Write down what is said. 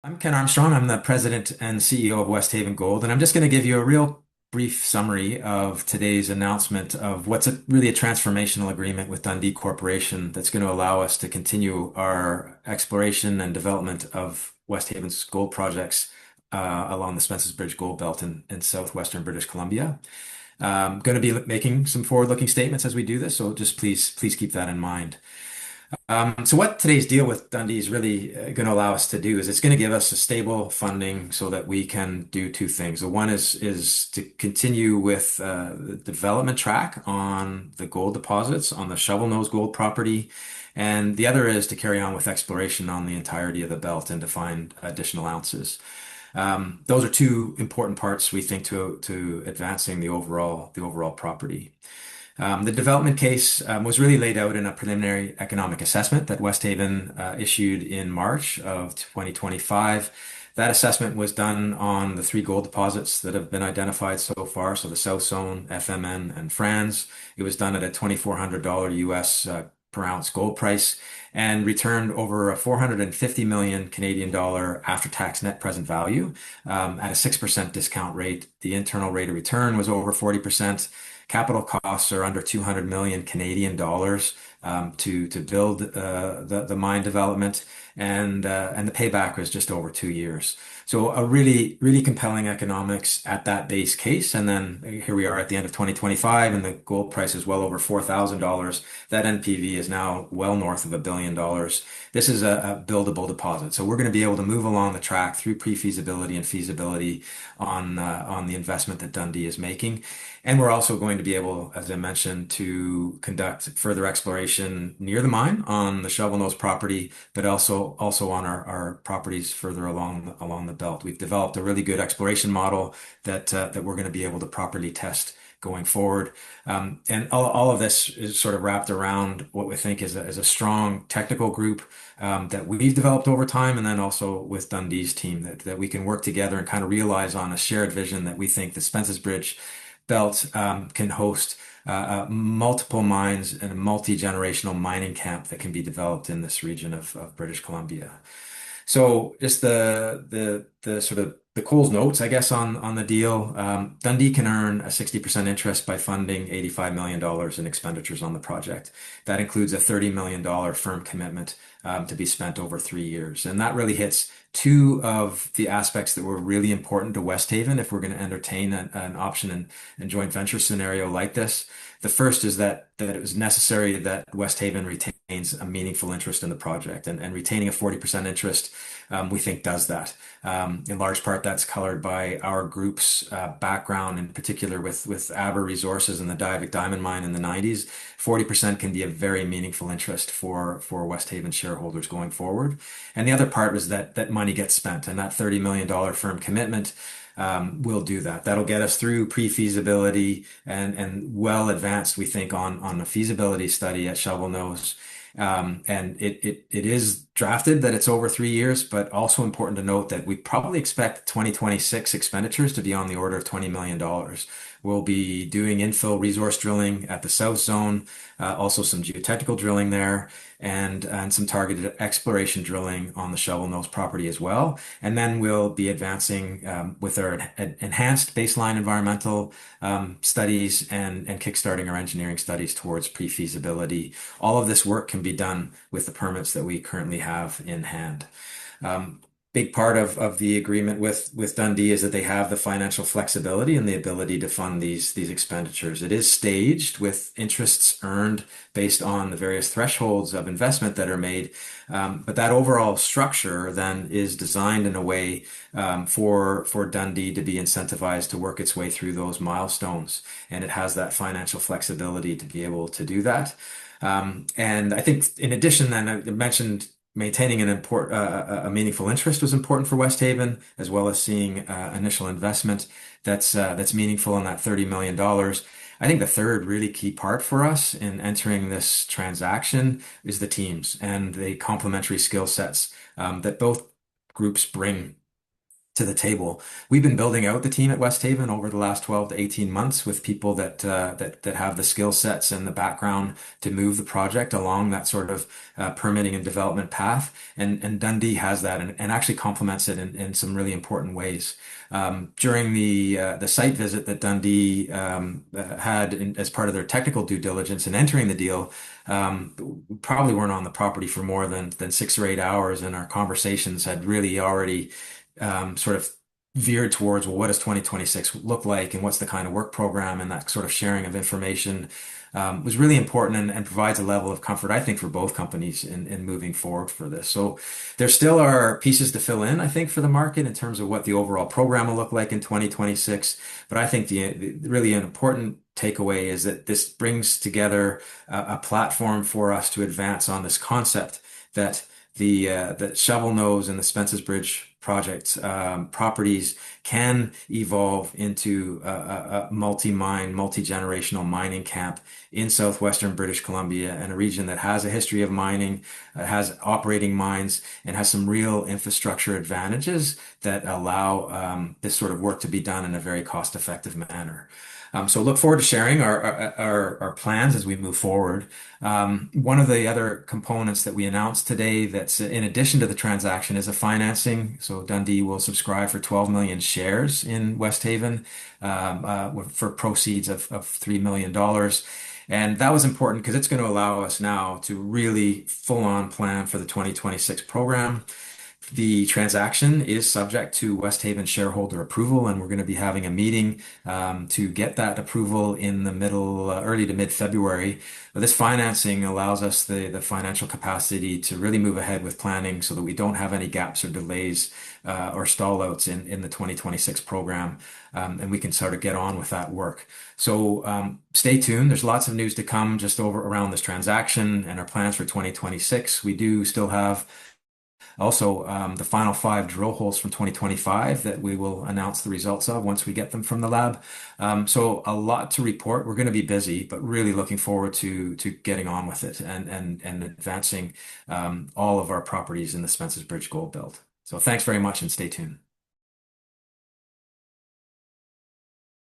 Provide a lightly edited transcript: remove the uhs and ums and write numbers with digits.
I'm Ken Armstrong. I'm the president and CEO of Westhaven Gold, and I'm just going to give you a real brief summary of today's announcement of what's really a transformational agreement with Dundee Corporation that's going to allow us to continue our exploration and development of Westhaven's gold projects along the Spences Bridge Gold Belt in southwestern British Columbia. Going to be making some forward-looking statements as we do this, so just please keep that in mind. So what today's deal with Dundee is really going to allow us to do is it's going to give us a stable funding so that we can do two things. The one is to continue with the development track on the gold deposits on the Shovelnose gold property, and the other is to carry on with exploration on the entirety of the belt and to find additional ounces. Those are two important parts we think to advancing the overall property. The development case was really laid out in a preliminary economic assessment that Westhaven issued in March of 2025. That assessment was done on the three gold deposits that have been identified so far, so the South Zone, FMN, and Franz. It was done at a $2,400 US per ounce gold price and returned over a 450 million Canadian dollar after-tax net present value at a 6% discount rate. The internal rate of return was over 40%. Capital costs are under 200 million Canadian dollars to build the mine development, and the payback was just over 2 years. So a really compelling economics at that base case. And then here we are at the end of 2025, and the gold price is well over $4,000. That NPV is now well north of $1 billion. This is a buildable deposit, so we're going to be able to move along the track through pre-feasibility and feasibility on the investment that Dundee is making. And we're also going to be able, as I mentioned, to conduct further exploration near the mine on the Shovelnose property, but also on our properties further along the belt. We've developed a really good exploration model that we're going to be able to properly test going forward. And all of this is sort of wrapped around what we think is a strong technical group that we've developed over time, and then also with Dundee's team that we can work together and kind of realize on a shared vision that we think the Spences Bridge Belt can host multiple mines and a multi-generational mining camp that can be developed in this region of British Columbia. So just the sort of the Coles notes, I guess, on the deal. Dundee can earn a 60% interest by funding $85 million in expenditures on the project. That includes a $30 million firm commitment to be spent over 3 years. And that really hits two of the aspects that were really important to Westhaven if we're going to entertain an option and joint venture scenario like this. The first is that it was necessary that Westhaven retains a meaningful interest in the project, and retaining a 40% interest, we think does that. In large part, that's colored by our group's background, in particular with Aber Resources and the Diavik Diamond Mine in the 90s. 40% can be a very meaningful interest for Westhaven shareholders going forward. And the other part was that money gets spent, and that $30 million firm commitment will do that. That'll get us through pre-feasibility and well advanced, we think, on a feasibility study at Shovelnose. And it is drafted that it's over 3 years, but also important to note that we probably expect 2026 expenditures to be on the order of $20 million. We'll be doing infill resource drilling at the South Zone, also some geotechnical drilling there, and some targeted exploration drilling on the Shovelnose property as well. And then we'll be advancing with our enhanced baseline environmental studies and kickstarting our engineering studies towards pre-feasibility. All of this work can be done with the permits that we currently have in hand. Big part of the agreement with Dundee is that they have the financial flexibility and the ability to fund these expenditures. It is staged with interests earned based on the various thresholds of investment that are made. But that overall structure then is designed in a way for Dundee to be incentivized to work its way through those milestones. And it has that financial flexibility to be able to do that. And I think in addition, then I mentioned maintaining a meaningful interest was important for Westhaven, as well as seeing initial investment that's meaningful in that $30 million. I think the third really key part for us in entering this transaction is the teams and the complementary skill sets that both groups bring to the table. We've been building out the team at Westhaven over the last 12 to 18 months with people that have the skill sets and the background to move the project along that sort of permitting and development path. And Dundee has that and actually complements it in some really important ways. During the site visit that Dundee had as part of their technical due diligence in entering the deal, we probably weren't on the property for more than 6 or 8 hours, and our conversations had really already sort of veered towards, well, what does 2026 look like, and what's the kind of work program, and that sort of sharing of information was really important and provides a level of comfort, I think, for both companies in moving forward for this. So there still are pieces to fill in, I think, for the market in terms of what the overall program will look like in 2026. But I think the really an important takeaway is that this brings together a platform for us to advance on this concept that the Shovelnose and the Spences Bridge projects properties can evolve into a multi-mine, multi-generational mining camp in southwestern British Columbia, and a region that has a history of mining, has operating mines, and has some real infrastructure advantages that allow this sort of work to be done in a very cost-effective manner. So look forward to sharing our plans as we move forward. One of the other components that we announced today that's in addition to the transaction is a financing. So Dundee will subscribe for 12 million shares in Westhaven for proceeds of $3 million. And that was important because it's going to allow us now to really full-on plan for the 2026 program. The transaction is subject to Westhaven shareholder approval, and we're going to be having a meeting to get that approval in the early to mid-February. But this financing allows us the financial capacity to really move ahead with planning so that we don't have any gaps or delays or stallouts in the 2026 program, and we can sort of get on with that work. So stay tuned. There's lots of news to come just over around this transaction and our plans for 2026. We do still have also, the final 5 drill holes from 2025 that we will announce the results of once we get them from the lab. So a lot to report. We're going to be busy, but really looking forward to getting on with it and advancing all of our properties in the Spences Bridge Gold Belt. So thanks very much and stay tuned.